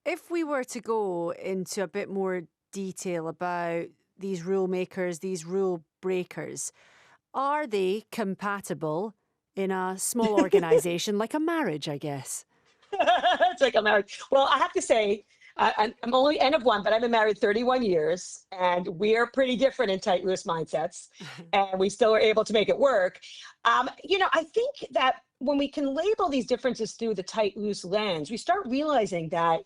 if we were to go into a bit more detail about these rule makers, these rule breakers, are they compatible in a small organization like a marriage, I guess? It's like I'm married. Well, I have to say, I'm only N of one, but I've been married 31 years, and we are pretty different in tight, loose mindsets, and we still are able to make it work. I think that when we can label these differences through the tight, loose lens, we start realizing that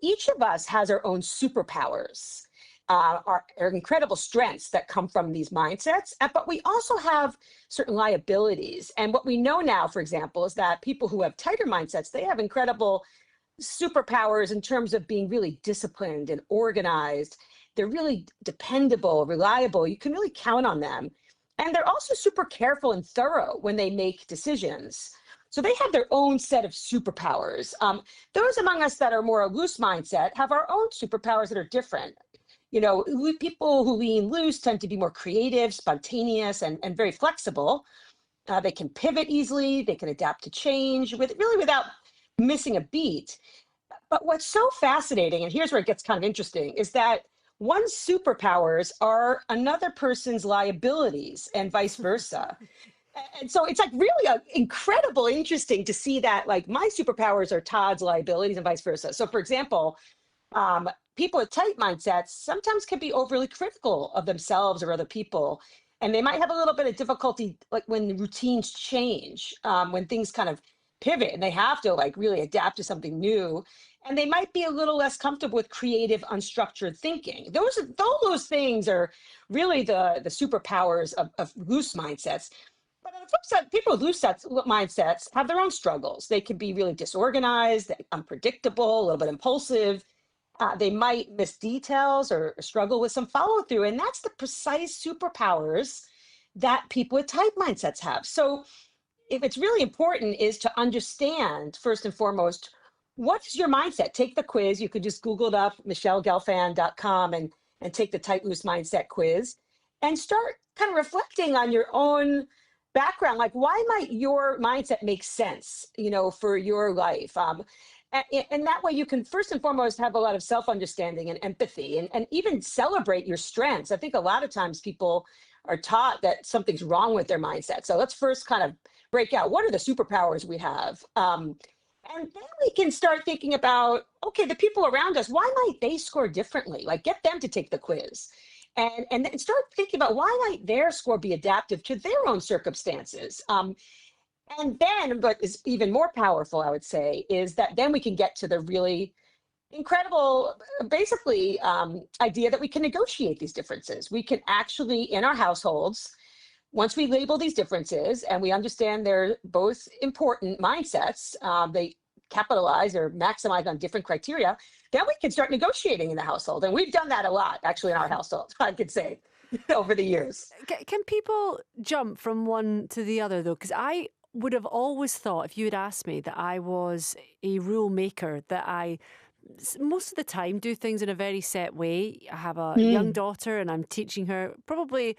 each of us has our own superpowers, our incredible strengths that come from these mindsets. But we also have certain liabilities. And what we know now, for example, is that people who have tighter mindsets, they have incredible superpowers in terms of being really disciplined and organized. They're really dependable, reliable. You can really count on them. And they're also super careful and thorough when they make decisions. So they have their own set of superpowers. Those among us that are more a loose mindset have our own superpowers that are different. People who lean loose tend to be more creative, spontaneous, and very flexible. They can pivot easily. They can adapt to change without missing a beat. But what's so fascinating, and here's where it gets kind of interesting, is that one's superpowers are another person's liabilities and vice versa. And so it's like really incredible, interesting to see that like my superpowers are Todd's liabilities and vice versa. So for example, people with tight mindsets sometimes can be overly critical of themselves or other people. And they might have a little bit of difficulty like when routines change, when things kind of pivot and they have to like really adapt to something new. And they might be a little less comfortable with creative, unstructured thinking. Those things are really the superpowers of loose mindsets. But on the flip side, people with mindsets have their own struggles. They can be really disorganized, unpredictable, a little bit impulsive. They might miss details or struggle with some follow through. And that's the precise superpowers that people with type mindsets have. So, if it's really important, is to understand first and foremost, what is your mindset? Take the quiz. You could just Google it up, michellegelfand.com, and take the tight loose mindset quiz and start kind of reflecting on your own background. Like, why might your mindset make sense, for your life? And that way you can first and foremost have a lot of self-understanding and empathy and even celebrate your strengths. I think a lot of times people are taught that something's wrong with their mindset. So let's first kind of break out what are the superpowers we have. And then we can start thinking about, okay, the people around us, why might they score differently? Like get them to take the quiz. And then start thinking about why might their score be adaptive to their own circumstances. And then what is even more powerful, I would say, is that then we can get to the really incredible, basically, idea that we can negotiate these differences. We can actually, in our households, once we label these differences and we understand they're both important mindsets, they capitalize or maximize on different criteria, then we can start negotiating in the household. And we've done that a lot, actually, in our household, I could say, over the years. Can people jump from one to the other, though? Because I would have always thought, if you had asked me, that I was a rule maker, that I most of the time do things in a very set way. I have a young Mm, daughter and I'm teaching her probably,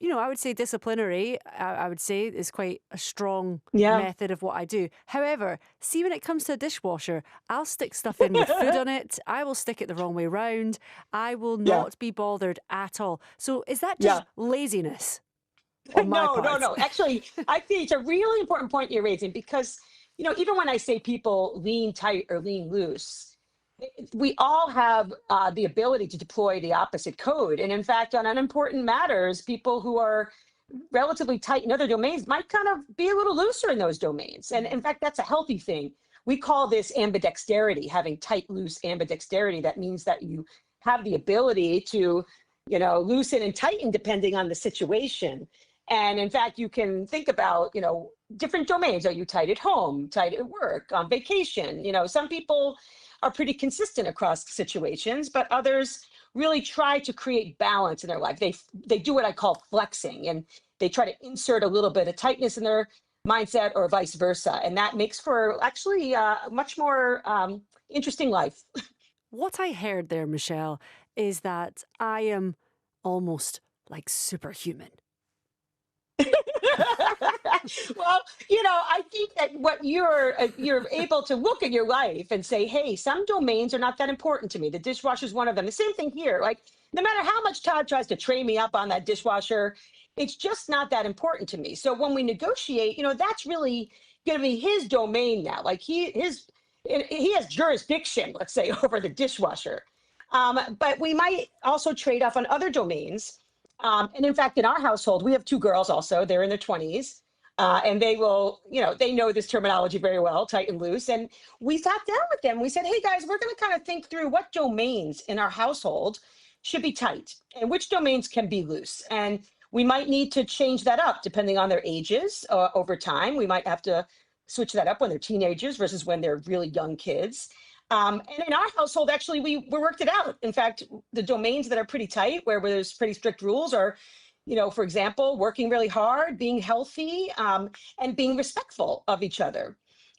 I would say disciplinary, I would say is quite a strong yeah. method of what I do. However, see when it comes to a dishwasher, I'll stick stuff in with food on it. I will stick it the wrong way round. I will Yeah. not be bothered at all. So is that just Yeah. laziness on my No, no, part? no. Actually, I think it's a really important point you're raising because, even when I say people lean tight or lean loose, we all have the ability to deploy the opposite code. And in fact, on unimportant matters, people who are relatively tight in other domains might kind of be a little looser in those domains. And in fact, that's a healthy thing. We call this ambidexterity, having tight, loose ambidexterity. That means that you have the ability to, loosen and tighten depending on the situation. And in fact, you can think about, different domains. Are you tight at home, tight at work, on vacation? Some people are pretty consistent across situations, but others really try to create balance in their life. They do what I call flexing, and they try to insert a little bit of tightness in their mindset or vice versa, and that makes for actually a much more interesting life. What I heard there, Michelle, is that I am almost like superhuman. Well, I think that what you're able to look at your life and say, hey, some domains are not that important to me. The dishwasher is one of them. The same thing here. Like, no matter how much Todd tries to train me up on that dishwasher, it's just not that important to me. So when we negotiate, that's really going to be his domain now. Like he has jurisdiction, let's say, over the dishwasher. But we might also trade off on other domains. And in fact, in our household, we have two girls also. They're in their 20s. And they will, they know this terminology very well, tight and loose. And we sat down with them. We said, hey, guys, we're going to kind of think through what domains in our household should be tight and which domains can be loose. And we might need to change that up depending on their ages over time. We might have to switch that up when they're teenagers versus when they're really young kids. And in our household, actually, we worked it out. In fact, the domains that are pretty tight, where there's pretty strict rules are, for example, working really hard, being healthy, and being respectful of each other.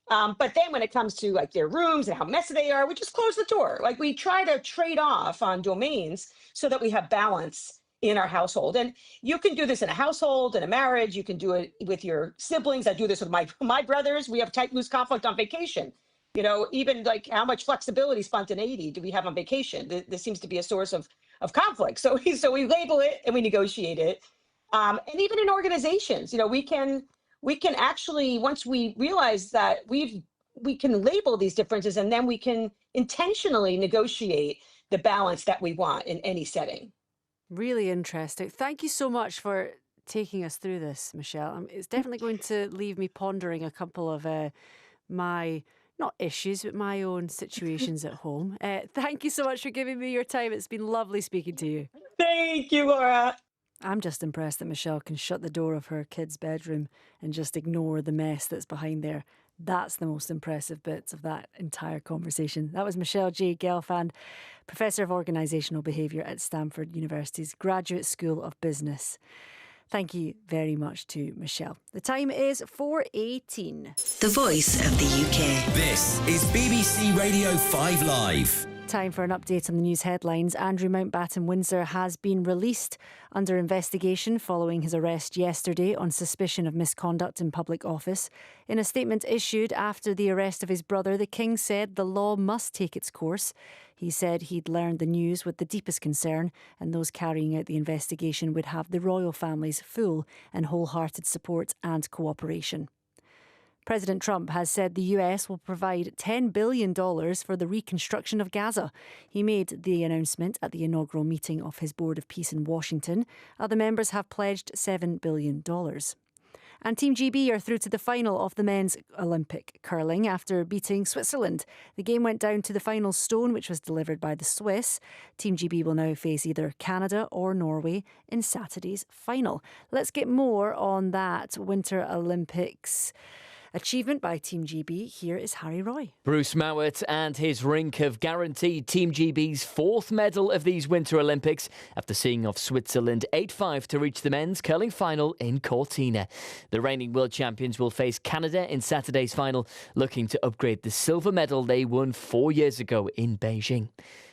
But then when it comes to like their rooms and how messy they are, we just close the door. Like we try to trade off on domains so that we have balance in our household. And you can do this in a household, in a marriage. You can do it with your siblings. I do this with my brothers. We have tight, loose conflict on vacation. Even like how much flexibility, spontaneity do we have on vacation? This seems to be a source of conflict. So we label it and we negotiate it. And even in organizations, we can actually, once we realize that we can label these differences, and then we can intentionally negotiate the balance that we want in any setting. Really interesting. Thank you so much for taking us through this, Michelle. It's definitely going to leave me pondering a couple of my, not issues, but my own situations at home. Thank you so much for giving me your time. It's been lovely speaking to you. Thank you, Laura. I'm just impressed that Michelle can shut the door of her kid's bedroom and just ignore the mess that's behind there. That's the most impressive bits of that entire conversation. That was Michelle J. Gelfand, Professor of Organisational Behaviour at Stanford University's Graduate School of Business. Thank you very much to Michelle. The time is 4:18. The Voice of the UK. This is BBC Radio 5 Live. Time for an update on the news headlines. Andrew Mountbatten-Windsor has been released under investigation following his arrest yesterday on suspicion of misconduct in public office. In a statement issued after the arrest of his brother, the King said the law must take its course. He said he'd learned the news with the deepest concern, and those carrying out the investigation would have the royal family's full and wholehearted support and cooperation. President Trump has said the US will provide $10 billion for the reconstruction of Gaza. He made the announcement at the inaugural meeting of his Board of Peace in Washington. Other members have pledged $7 billion. And Team GB are through to the final of the men's Olympic curling after beating Switzerland. The game went down to the final stone, which was delivered by the Swiss. Team GB will now face either Canada or Norway in Saturday's final. Let's get more on that Winter Olympics achievement by Team GB. Here is Harry Roy. Bruce Mowat and his rink have guaranteed Team GB's fourth medal of these Winter Olympics after seeing off Switzerland 8-5 to reach the men's curling final in Cortina. The reigning world champions will face Canada in Saturday's final, looking to upgrade the silver medal they won 4 years ago in Beijing.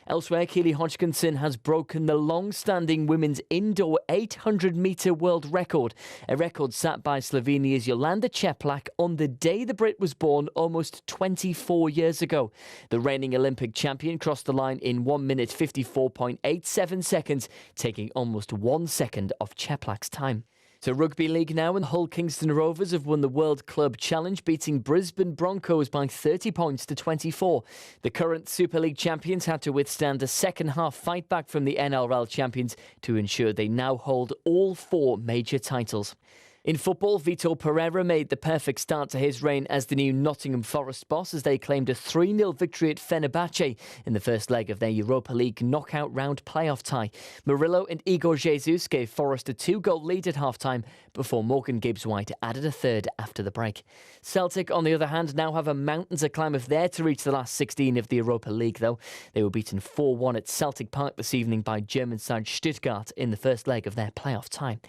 Elsewhere, Keely Hodgkinson has broken the long-standing women's indoor 800-metre world record, a record set by Slovenia's Jolanda Čeplak on the day the Brit was born almost 24 years ago. The reigning Olympic champion crossed the line in 1 minute 54.87 seconds, taking almost 1 second off Čeplak's time. So Rugby League now, and Hull Kingston Rovers have won the World Club Challenge, beating Brisbane Broncos by 30 points to 24. The current Super League champions had to withstand a second-half fight back from the NRL champions to ensure they now hold all 4 major titles. In football, Vitor Pereira made the perfect start to his reign as the new Nottingham Forest boss as they claimed a 3-0 victory at Fenerbahce in the first leg of their Europa League knockout round playoff tie. Murillo and Igor Jesus gave Forest a 2-goal lead at half-time before Morgan Gibbs-White added a third after the break. Celtic, on the other hand, now have a mountain to climb if they're to reach the last 16 of the Europa League, though. They were beaten 4-1 at Celtic Park this evening by German side Stuttgart in the first leg of their playoff tie.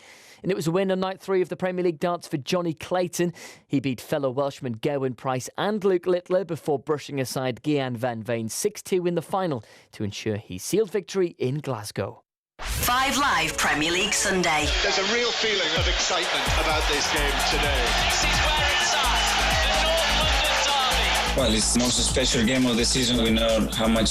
And it was a win on night 3 of the Premier League darts for Johnny Clayton. He beat fellow Welshman Gerwyn Price and Luke Littler before brushing aside Gian van Veen 6-2 in the final to ensure he sealed victory in Glasgow. 5 Live Premier League Sunday. There's a real feeling of excitement about this game today. This is where it's at, the North London derby. Well, it's the most special game of the season. We know how much